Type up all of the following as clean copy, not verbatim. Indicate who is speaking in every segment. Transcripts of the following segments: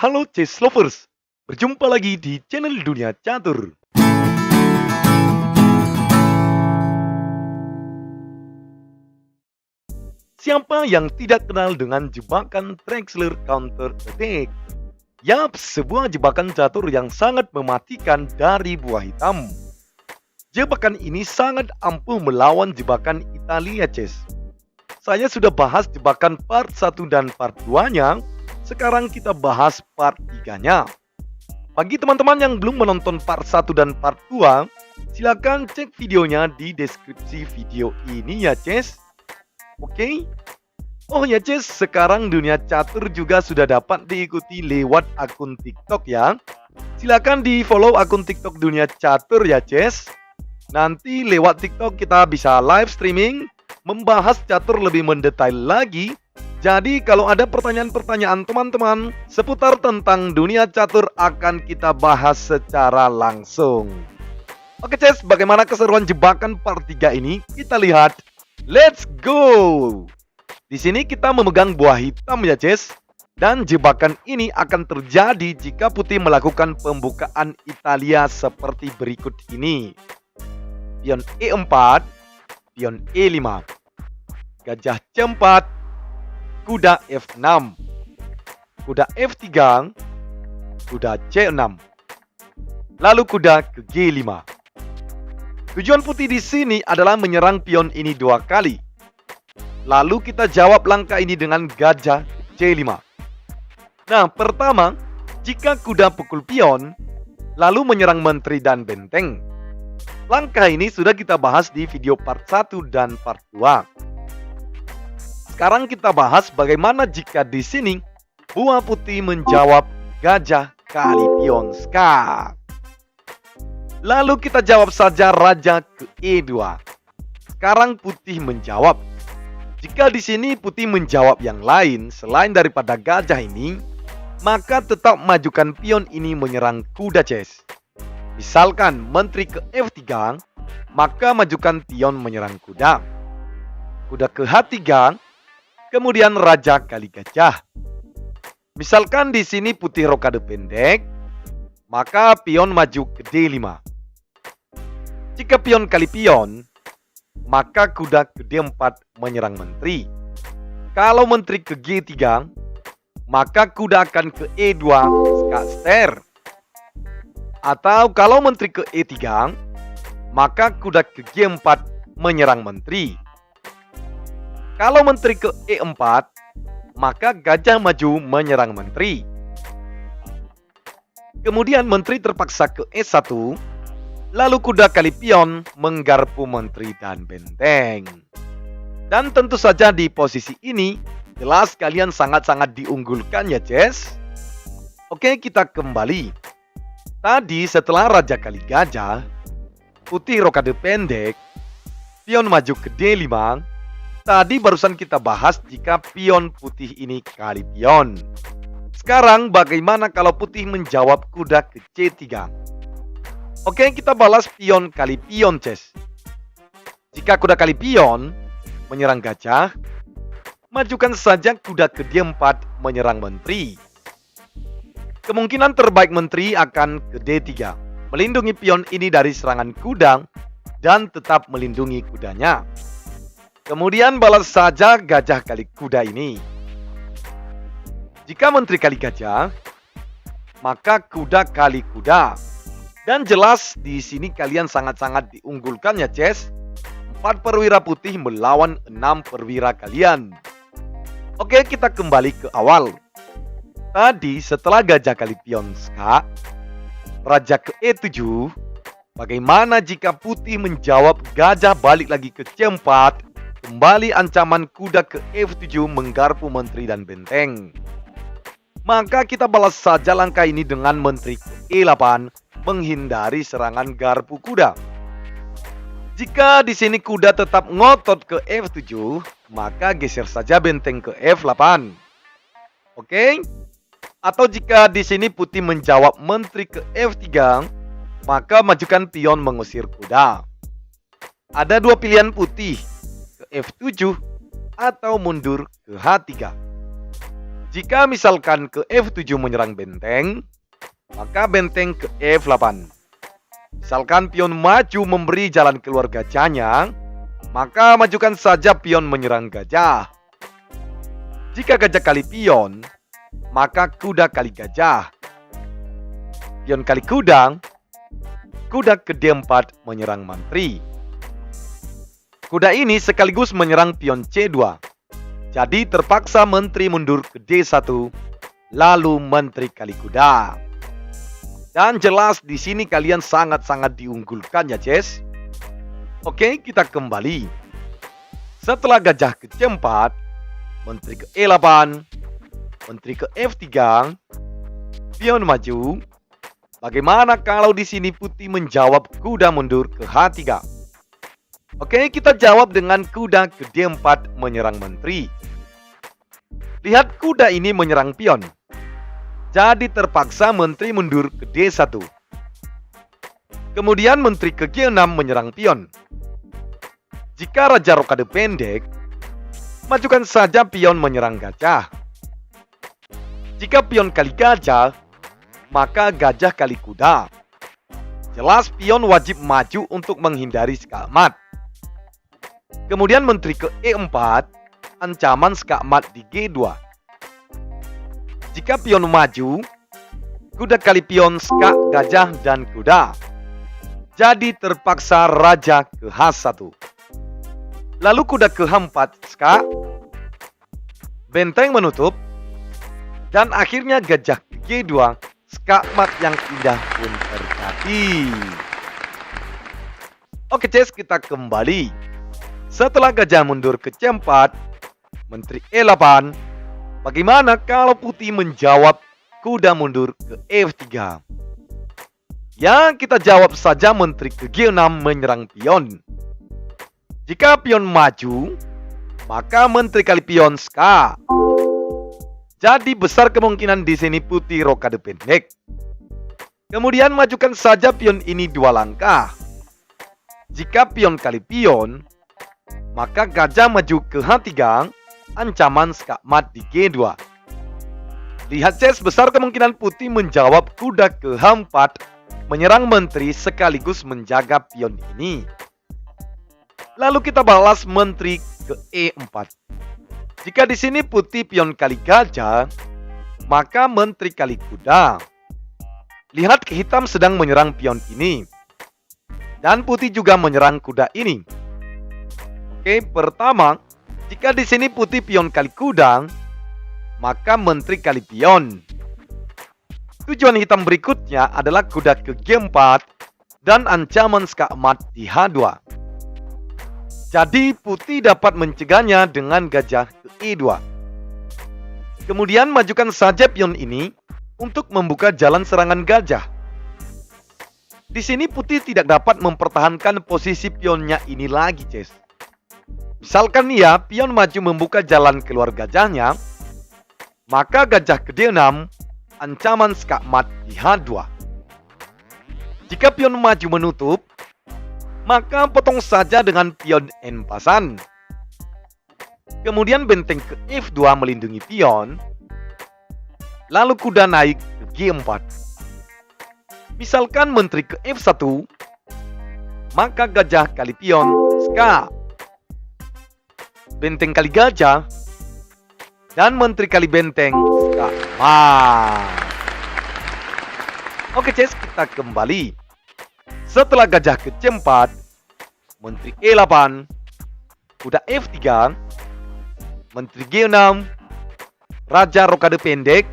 Speaker 1: Halo chess lovers, berjumpa lagi di channel Dunia Catur. Siapa yang tidak kenal dengan jebakan Drexler Counter Attack? Yap, sebuah jebakan catur yang sangat mematikan dari buah hitam. Jebakan ini sangat ampuh melawan jebakan Italia Chess. Saya sudah bahas jebakan part 1 dan part 2-nya. Sekarang kita bahas part 3-nya. Bagi teman-teman yang belum menonton part 1 dan part 2, silakan cek videonya di deskripsi video ini ya Ces. Oke? Oh ya Ces, sekarang Dunia Catur juga sudah dapat diikuti lewat akun TikTok ya. Silakan di follow akun TikTok Dunia Catur ya Ces. Nanti lewat TikTok kita bisa live streaming, membahas catur lebih mendetail lagi. Jadi kalau ada pertanyaan-pertanyaan teman-teman seputar tentang dunia catur akan kita bahas secara langsung. Oke Ces, bagaimana keseruan jebakan part 3 ini? Kita lihat. Let's go! Di sini kita memegang buah hitam ya Ces. Dan jebakan ini akan terjadi jika putih melakukan pembukaan Italia seperti berikut ini. Pion E4, pion E5, gajah C4, kuda F6, kuda F3, kuda C6, lalu kuda ke G5. Tujuan putih di sini adalah menyerang pion ini 2 kali. Lalu kita jawab langkah ini dengan gajah C5. Nah, pertama, jika kuda pukul pion, lalu menyerang menteri dan benteng. Langkah ini sudah kita bahas di video part 1 dan part 2. Sekarang kita bahas bagaimana jika di sini buah putih menjawab gajah kali pion ska. Lalu kita jawab saja raja ke E2. Sekarang putih menjawab. Jika di sini putih menjawab yang lain selain daripada gajah ini, maka tetap majukan pion ini menyerang kuda Ces. Misalkan menteri ke F3, maka majukan pion menyerang kuda. Kuda ke H3, kemudian raja kali gajah. Misalkan di sini putih rokade pendek, maka pion maju ke D5. Jika pion kali pion, maka kuda ke D4 menyerang menteri. Kalau menteri ke G3, maka kuda akan ke E2 skaster. Atau kalau menteri ke E3, maka kuda ke G4 menyerang menteri. Kalau menteri ke E4, maka gajah maju menyerang menteri. Kemudian menteri terpaksa ke E1, lalu kuda kali pion menggarpu menteri dan benteng. Dan tentu saja di posisi ini, jelas kalian sangat-sangat diunggulkan ya Ces. Oke, kita kembali. Tadi setelah raja kali gajah, putih rokade pendek, pion maju ke D5. Tadi barusan kita bahas jika pion putih ini kali pion. Sekarang bagaimana kalau putih menjawab kuda ke C3? Oke, kita balas pion kali pion Ces. Jika kuda kali pion menyerang gajah, majukan saja kuda ke D4 menyerang menteri. Kemungkinan terbaik menteri akan ke D3, melindungi pion ini dari serangan kuda dan tetap melindungi kudanya. Kemudian balas saja gajah kali kuda ini. Jika menteri kali gajah, maka kuda kali kuda. Dan jelas di sini kalian sangat-sangat diunggulkan ya Ces. 4 perwira putih melawan 6 perwira kalian. Oke, kita kembali ke awal. Tadi setelah gajah kali pion ska, raja ke E7, bagaimana jika putih menjawab gajah balik lagi ke C4, kembali ancaman kuda ke F7 menggarpu menteri dan benteng. Maka kita balas saja langkah ini dengan menteri ke E8 menghindari serangan garpu kuda. Jika di sini kuda tetap ngotot ke F7, maka geser saja benteng ke F8. Oke? Atau jika di sini putih menjawab menteri ke F3, maka majukan pion mengusir kuda. Ada 2 pilihan putih, ke F7 atau mundur ke H3. Jika misalkan ke F7 menyerang benteng, maka benteng ke F8. Misalkan pion maju memberi jalan keluar gajahnya, maka majukan saja pion menyerang gajah. Jika gajah kali pion, maka kuda kali gajah. Pion kali kuda, kuda ke D4 menyerang mantri. Kuda ini sekaligus menyerang pion C2. Jadi terpaksa menteri mundur ke D1, lalu menteri kali kuda. Dan jelas di sini kalian sangat-sangat diunggulkan ya, Ces. Oke, kita kembali. Setelah gajah ke C4, menteri ke E8, menteri ke F3, pion maju. Bagaimana kalau di sini putih menjawab kuda mundur ke H3? Oke, kita jawab dengan kuda ke D4 menyerang menteri. Lihat, kuda ini menyerang pion. Jadi terpaksa menteri mundur ke D1. Kemudian menteri ke G6 menyerang pion. Jika raja rokade pendek, majukan saja pion menyerang gajah. Jika pion kali gajah, maka gajah kali kuda. Jelas pion wajib maju untuk menghindari skakmat. Kemudian menteri ke E4, ancaman skakmat di G2. Jika pion maju, kuda kali pion, skak, gajah, dan kuda. Jadi terpaksa raja ke H1. Lalu kuda ke H4, skak. Benteng menutup. Dan akhirnya gajah ke G2, skakmat yang indah pun terjadi. Oke, Ces, kita kembali. Setelah gajah mundur ke C4, menteri E8, bagaimana kalau putih menjawab kuda mundur ke F3? Ya, kita jawab saja menteri ke G6 menyerang pion. Jika pion maju, maka menteri kali pion, skak. Jadi besar kemungkinan di sini putih rokade pendek. Kemudian majukan saja pion ini 2 langkah. Jika pion kali pion, maka gajah maju ke H3, ancaman skakmat di G2. Lihat, Ces, besar kemungkinan putih menjawab kuda ke H4 menyerang menteri sekaligus menjaga pion ini. Lalu kita balas menteri ke E4. Jika di sini putih pion kali gajah, maka menteri kali kuda. Lihat, hitam sedang menyerang pion ini. Dan putih juga menyerang kuda ini. Oke, pertama, jika di sini putih pion kali kuda, maka menteri kali pion. Tujuan hitam berikutnya adalah kuda ke G4 dan ancaman skakmat di H2. Jadi putih dapat mencegahnya dengan gajah ke E2. Kemudian majukan saja pion ini untuk membuka jalan serangan gajah. Di sini putih tidak dapat mempertahankan posisi pionnya ini lagi, Ces. Misalkan ya, pion maju membuka jalan keluar gajahnya, maka gajah ke D6, ancaman skakmat di H2. Jika pion maju menutup, maka potong saja dengan pion N pasan. Kemudian benteng ke F2 melindungi pion, lalu kuda naik ke G4. Misalkan menteri ke F1, maka gajah kali pion, skak. Benteng kali gajah, dan menteri kali benteng, skakmat. Oke, Ces, kita kembali. Setelah gajah ke C4, menteri E8, kuda F3, menteri G6, raja rokade pendek,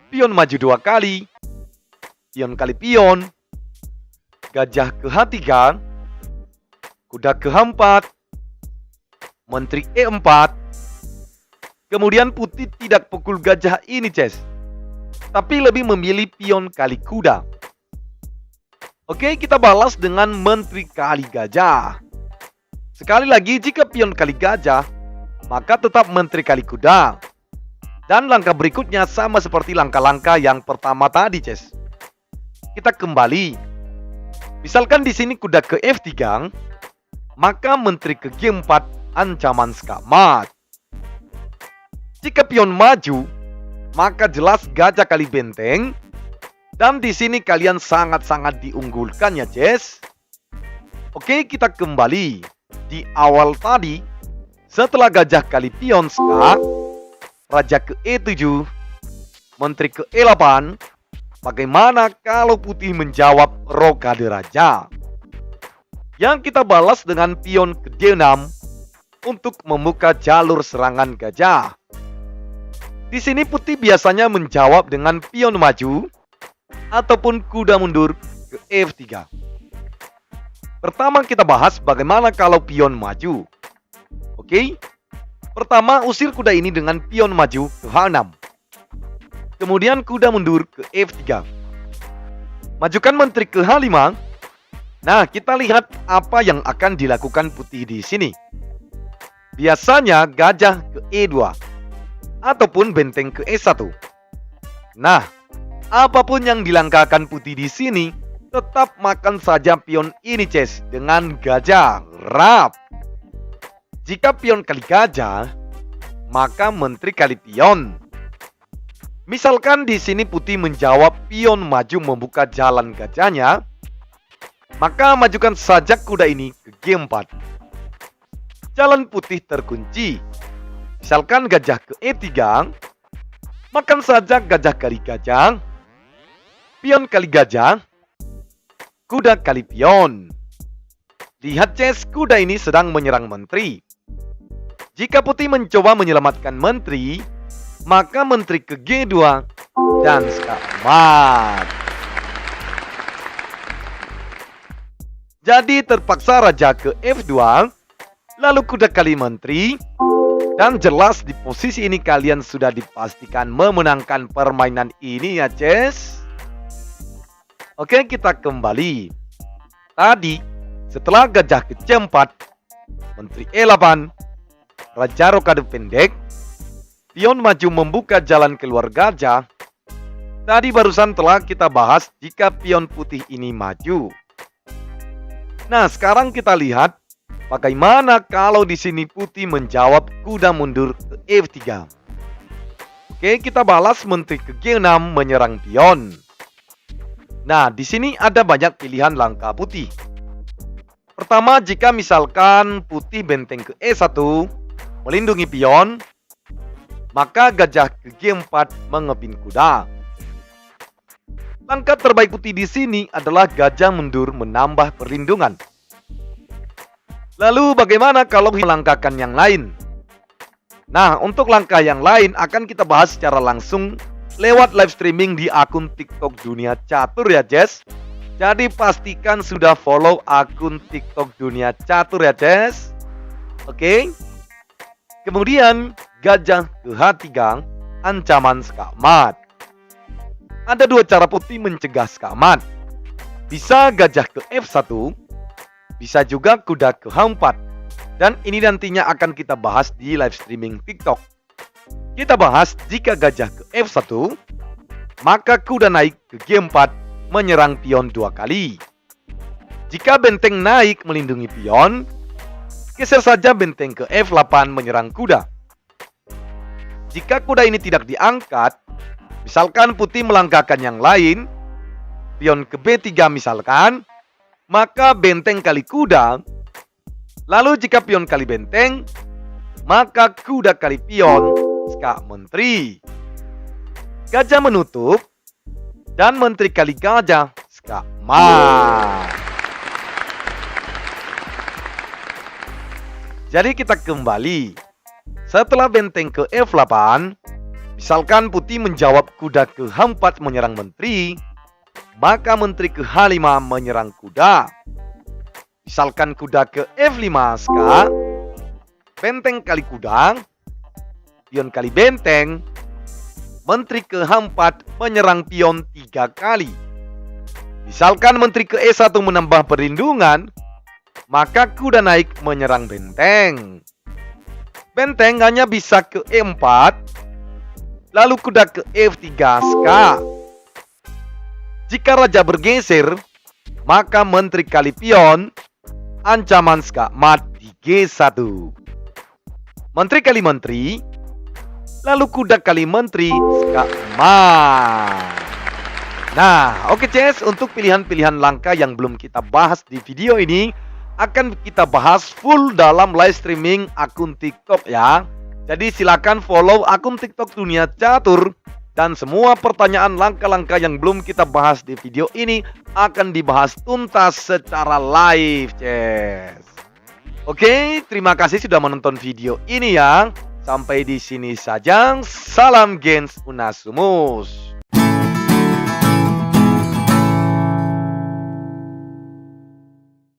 Speaker 1: pion maju 2 kali, pion kali pion, gajah ke H3, kuda ke H4, menteri E4. Kemudian putih tidak pukul gajah ini, Ces, tapi lebih memilih pion kali kuda. Oke, kita balas dengan menteri kali gajah. Sekali lagi, jika pion kali gajah, maka tetap menteri kali kuda. Dan langkah berikutnya sama seperti langkah-langkah yang pertama tadi, Ces. Kita kembali. Misalkan di sini kuda ke F3, maka menteri ke G4, ancaman skakmat. Jika pion maju, maka jelas gajah kali benteng. Dan di sini kalian sangat-sangat diunggulkan ya, Jess. Oke, kita kembali. Di awal tadi, setelah gajah kali pion ska, raja ke E7, menteri ke E8, bagaimana kalau putih menjawab rokade raja? Yang kita balas dengan pion ke D6 untuk membuka jalur serangan gajah. Di sini putih biasanya menjawab dengan pion maju ataupun kuda mundur ke F3. Pertama kita bahas bagaimana kalau pion maju. Oke. Pertama usir kuda ini dengan pion maju ke H6. Kemudian kuda mundur ke F3. Majukan menteri ke H5. Nah, kita lihat apa yang akan dilakukan putih di sini. Biasanya gajah ke E2 ataupun benteng ke E1. Nah, apapun yang dilangkahkan putih di sini, tetap makan saja pion ini, Ces, dengan gajah. Rap. Jika pion kali gajah, maka menteri kali pion. Misalkan di sini putih menjawab pion maju membuka jalan gajahnya, maka majukan saja kuda ini ke G4. Jalan putih terkunci. Misalkan gajah ke E3, makan saja gajah kali gajah, pion kali gajah, kuda kali pion. Lihat, Ces, kuda ini sedang menyerang menteri. Jika putih mencoba menyelamatkan menteri, maka menteri ke G2 dan mat. Jadi terpaksa raja ke F2, lalu kuda kali menteri, dan jelas di posisi ini kalian sudah dipastikan memenangkan permainan ini ya, Ces. Oke, kita kembali. Tadi setelah gajah ke C4, menteri E8, raja rokade pendek, pion maju membuka jalan keluar gajah. Tadi barusan telah kita bahas jika pion putih ini maju. Nah, sekarang kita lihat bagaimana kalau di sini putih menjawab kuda mundur ke F3. Oke, kita balas menteri ke G6 menyerang pion. Nah, di sini ada banyak pilihan langkah putih. Pertama, jika misalkan putih benteng ke E1 melindungi pion, maka gajah ke G4 mengepin kuda. Langkah terbaik putih di sini adalah gajah mundur menambah perlindungan. Lalu bagaimana kalau melangkahkan yang lain? Nah, untuk langkah yang lain akan kita bahas secara langsung lewat live streaming di akun TikTok Dunia Catur ya, Jess. Jadi pastikan sudah follow akun TikTok Dunia Catur ya, Jess. Oke. Kemudian gajah ke H3, ancaman skakmat. Ada dua cara putih mencegah skakmat. Bisa gajah ke F1, bisa juga kuda ke H4. Dan ini nantinya akan kita bahas di live streaming TikTok. Kita bahas jika gajah ke F1, maka kuda naik ke G4 menyerang pion 2 kali. Jika benteng naik melindungi pion, geser saja benteng ke F8 menyerang kuda. Jika kuda ini tidak diangkat, misalkan putih melangkahkan yang lain, pion ke B3 misalkan, maka benteng kali kuda. Lalu jika pion kali benteng, maka kuda kali pion, skak menteri. Gajah menutup, dan menteri kali gajah, skak mat. Jadi kita kembali. Setelah benteng ke F8, misalkan putih menjawab kuda ke H4 menyerang menteri, maka menteri ke H5 menyerang kuda. Misalkan kuda ke F5 ska, benteng kali kuda, pion kali benteng, menteri ke H4 menyerang pion 3 kali. Misalkan menteri ke E1 menambah perlindungan, maka kuda naik menyerang benteng. Benteng hanya bisa ke E4, lalu kuda ke F3 ska. Jika raja bergeser, maka menteri kali pion, ancaman ska mat di G1. Menteri kali menteri, lalu kuda kali menteri Skakman. Nah, oke Ces, untuk pilihan-pilihan langkah yang belum kita bahas di video ini akan kita bahas full dalam live streaming akun TikTok ya. Jadi silakan follow akun TikTok Dunia Catur dan semua pertanyaan langkah-langkah yang belum kita bahas di video ini akan dibahas tuntas secara live, Ces. Oke, terima kasih sudah menonton video ini ya. Sampai di sini saja. Salam Gens Unasumus.